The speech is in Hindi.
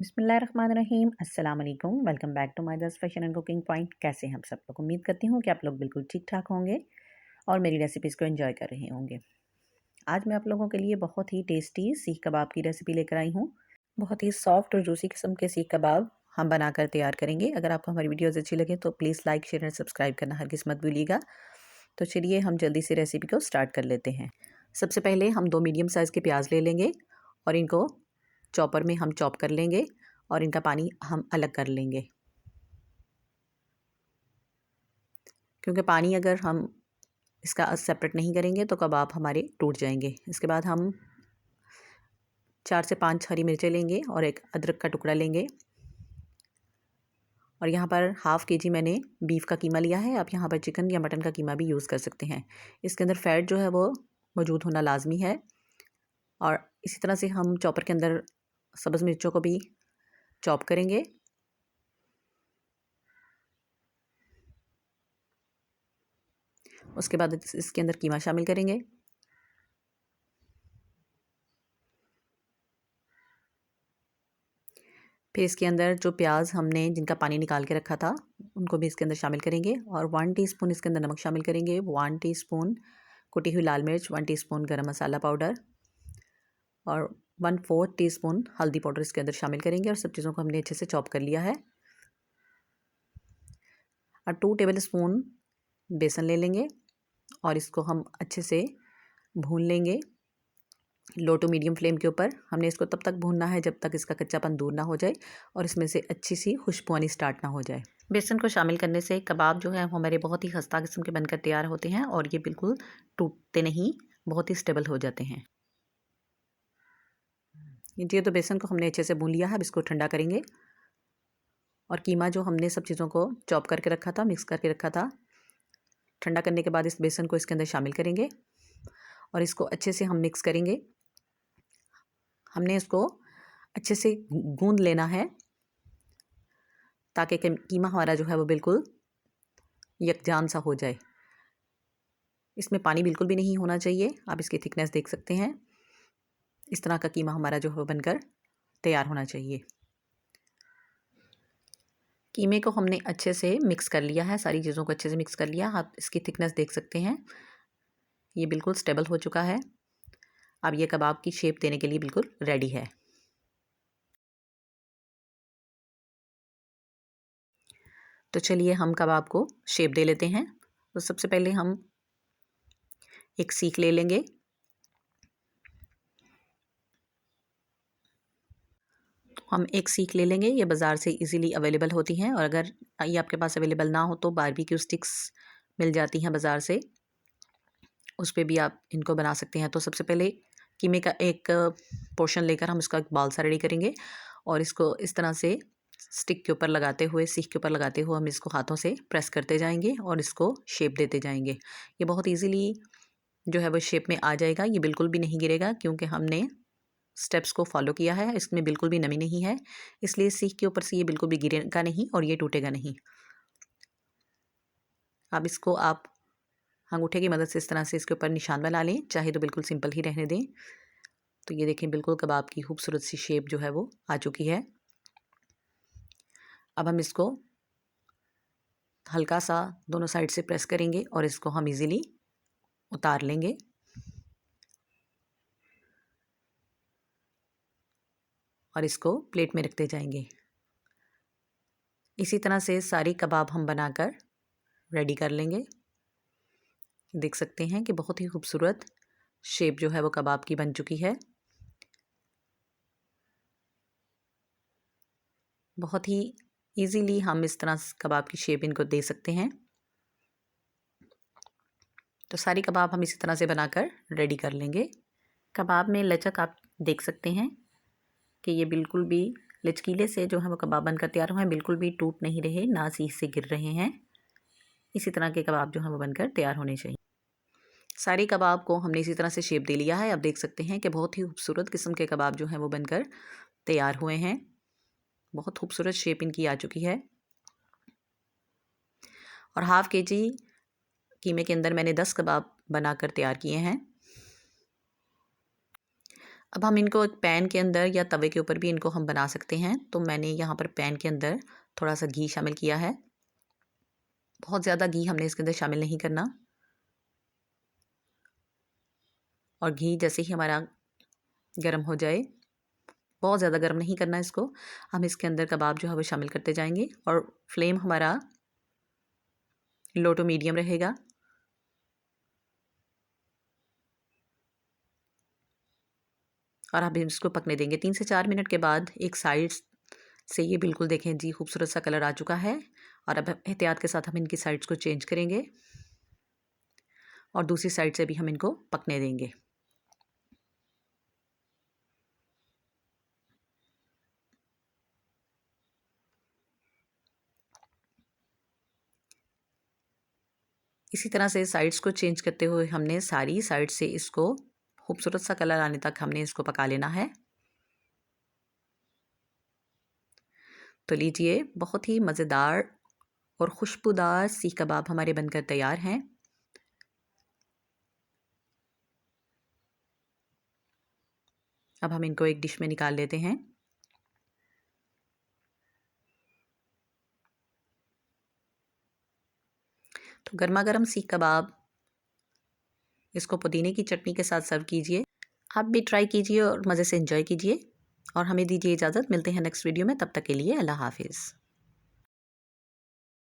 बिस्मिल्लाहिर्रहमानिर्रहीम अस्सलाम वालेकुम। वेलकम बैक टू माय दस फैशन एंड कुकिंग पॉइंट। कैसे हैं आप सब लोग? उम्मीद करती हूँ कि आप लोग बिल्कुल ठीक ठाक होंगे और मेरी रेसिपीज़ को एंजॉय कर रहे होंगे। आज मैं आप लोगों के लिए बहुत ही टेस्टी सीख कबाब की रेसिपी लेकर आई हूँ। बहुत ही सॉफ्ट और जूसी किस्म के सीख कबाब हम बनाकर तैयार करेंगे। अगर आपको हमारी वीडियोज़ अच्छी लगे तो please like share and subscribe करना हरगिज़ मत भूलिएगा। तो चलिए हम जल्दी से रेसिपी को स्टार्ट कर लेते हैं। सबसे पहले हम 2 मीडियम साइज़ के प्याज ले लेंगे और इनको चॉपर में हम चॉप कर लेंगे और इनका पानी हम अलग कर लेंगे, क्योंकि पानी अगर हम इसका सेपरेट नहीं करेंगे तो कबाब हमारे टूट जाएंगे। इसके बाद हम 4 से 5 हरी मिर्चें लेंगे और एक अदरक का टुकड़ा लेंगे और यहाँ पर हाफ़ केजी मैंने बीफ का कीमा लिया है। आप यहाँ पर चिकन या मटन का कीमा भी यूज़ कर सकते हैं। इसके अंदर फ़ैट जो है वो मौजूद होना लाजमी है। और इसी तरह से हम चॉपर के अंदर सब्ज़ मिर्चों को भी चॉप करेंगे। उसके बाद इसके अंदर कीमा शामिल करेंगे। फिर इसके अंदर जो प्याज हमने जिनका पानी निकाल के रखा था उनको भी इसके अंदर शामिल करेंगे और 1 टीस्पून इसके अंदर नमक शामिल करेंगे, 1 टीस्पून कुटी हुई लाल मिर्च, 1 टीस्पून गरम मसाला पाउडर और 1/4 टीस्पून हल्दी पाउडर इसके अंदर शामिल करेंगे। और सब चीज़ों को हमने अच्छे से चॉप कर लिया है। और 2 टेबल स्पून बेसन ले लेंगे और इसको हम अच्छे से भून लेंगे। लो टू मीडियम फ्लेम के ऊपर हमने इसको तब तक भूनना है जब तक इसका कच्चापन दूर ना हो जाए और इसमें से अच्छी सी खुशबू आनी स्टार्ट ना हो जाए। बेसन को शामिल करने से कबाब जो है हमारे बहुत ही खस्ता किस्म के बनकर तैयार होते हैं और ये बिल्कुल टूटते नहीं, बहुत ही स्टेबल हो जाते हैं। ये तो बेसन को हमने अच्छे से भून लिया है। अब इसको ठंडा करेंगे और कीमा जो हमने सब चीज़ों को चॉप करके रखा था, मिक्स करके रखा था, ठंडा करने के बाद इस बेसन को इसके अंदर शामिल करेंगे और इसको अच्छे से हम मिक्स करेंगे। हमने इसको अच्छे से गूंद लेना है ताकि कीमा हमारा जो है वो बिल्कुल यकजान सा हो जाए। इसमें पानी बिल्कुल भी नहीं होना चाहिए। आप इसकी थिकनेस देख सकते हैं। इस तरह का कीमा हमारा जो है बनकर तैयार होना चाहिए। कीमे को हमने अच्छे से मिक्स कर लिया है, सारी चीज़ों को अच्छे से मिक्स कर लिया। आप इसकी थिकनेस देख सकते हैं, ये बिल्कुल स्टेबल हो चुका है। अब ये कबाब की शेप देने के लिए बिल्कुल रेडी है। तो चलिए हम कबाब को शेप दे लेते हैं। तो सबसे पहले हम एक सीख ले लेंगे। हम एक सीख ले लेंगे। ये बाज़ार से इजीली अवेलेबल होती हैं और अगर ये आपके पास अवेलेबल ना हो तो बारबेक्यू स्टिक्स मिल जाती हैं बाज़ार से, उस पे भी आप इनको बना सकते हैं। तो सबसे पहले कीमे का एक पोर्शन लेकर हम इसका एक बाल सा रेडी करेंगे और इसको इस तरह से स्टिक के ऊपर लगाते हुए, सीख के ऊपर लगाते हुए हम इसको हाथों से प्रेस करते जाएंगे और इसको शेप देते जाएंगे। ये बहुत ईजीली जो है वो शेप में आ जाएगा। ये बिल्कुल भी नहीं गिरेगा क्योंकि हमने स्टेप्स को फॉलो किया है। इसमें बिल्कुल भी नमी नहीं है, इसलिए सीख के ऊपर से ये बिल्कुल भी गिरेगा नहीं और ये टूटेगा नहीं। अब इसको आप अंगूठे की मदद से इस तरह से इसके ऊपर निशान बना लें, चाहे तो बिल्कुल सिंपल ही रहने दें। तो ये देखें बिल्कुल कबाब की खूबसूरत सी शेप जो है वो आ चुकी है। अब हम इसको हल्का सा दोनों साइड से प्रेस करेंगे और इसको हम इजीली उतार लेंगे। और इसको प्लेट में रखते जाएंगे। इसी तरह से सारी कबाब हम बनाकर रेडी कर लेंगे। देख सकते हैं कि बहुत ही खूबसूरत शेप जो है वो कबाब की बन चुकी है। बहुत ही इजीली हम इस तरह कबाब की शेप इनको दे सकते हैं। तो सारी कबाब हम इसी तरह से बनाकर रेडी कर लेंगे। कबाब में लचक आप देख सकते हैं कि ये बिल्कुल भी लचकीले से जो है वो कबाब बनकर तैयार हुए हैं, बिल्कुल भी टूट नहीं रहे, ना सीख से गिर रहे हैं। इसी तरह के कबाब जो है वो बनकर तैयार होने चाहिए। सारी कबाब को हमने इसी तरह से शेप दे लिया है। आप देख सकते हैं कि बहुत ही खूबसूरत किस्म के कबाब जो हैं वो बनकर तैयार हुए हैं। बहुत खूबसूरत शेप इनकी आ चुकी है। और हाफ़ केजी कीमे के अंदर मैंने 10 कबाब बनाकर तैयार किए हैं। अब हम इनको एक पैन के अंदर या तवे के ऊपर भी इनको हम बना सकते हैं। तो मैंने यहाँ पर पैन के अंदर थोड़ा सा घी शामिल किया है। बहुत ज़्यादा घी हमने इसके अंदर शामिल नहीं करना। और घी जैसे ही हमारा गर्म हो जाए, बहुत ज़्यादा गर्म नहीं करना इसको, हम इसके अंदर कबाब जो है वो शामिल करते जाएंगे और फ्लेम हमारा लो टू मीडियम रहेगा। और आप इसको पकने देंगे। 3 से 4 मिनट के बाद एक साइड से ये बिल्कुल देखें जी खूबसूरत सा कलर आ चुका है। और अब एहतियात के साथ हम इनकी साइड्स को चेंज करेंगे और दूसरी साइड से भी हम इनको पकने देंगे। इसी तरह से साइड्स को चेंज करते हुए हमने सारी साइड से इसको खूबसूरत सा कलर आने तक हमने इसको पका लेना है। तो लीजिए, बहुत ही मज़ेदार और खुशबूदार सीख कबाब हमारे बनकर तैयार हैं। अब हम इनको एक डिश में निकाल लेते हैं। तो गर्मा गर्म सीख कबाब, इसको पुदीने की चटनी के साथ सर्व कीजिए। आप भी ट्राई कीजिए और मज़े से एंजॉय कीजिए। और हमें दीजिए इजाज़त, मिलते हैं नेक्स्ट वीडियो में। तब तक के लिए अल्लाह हाफिज़।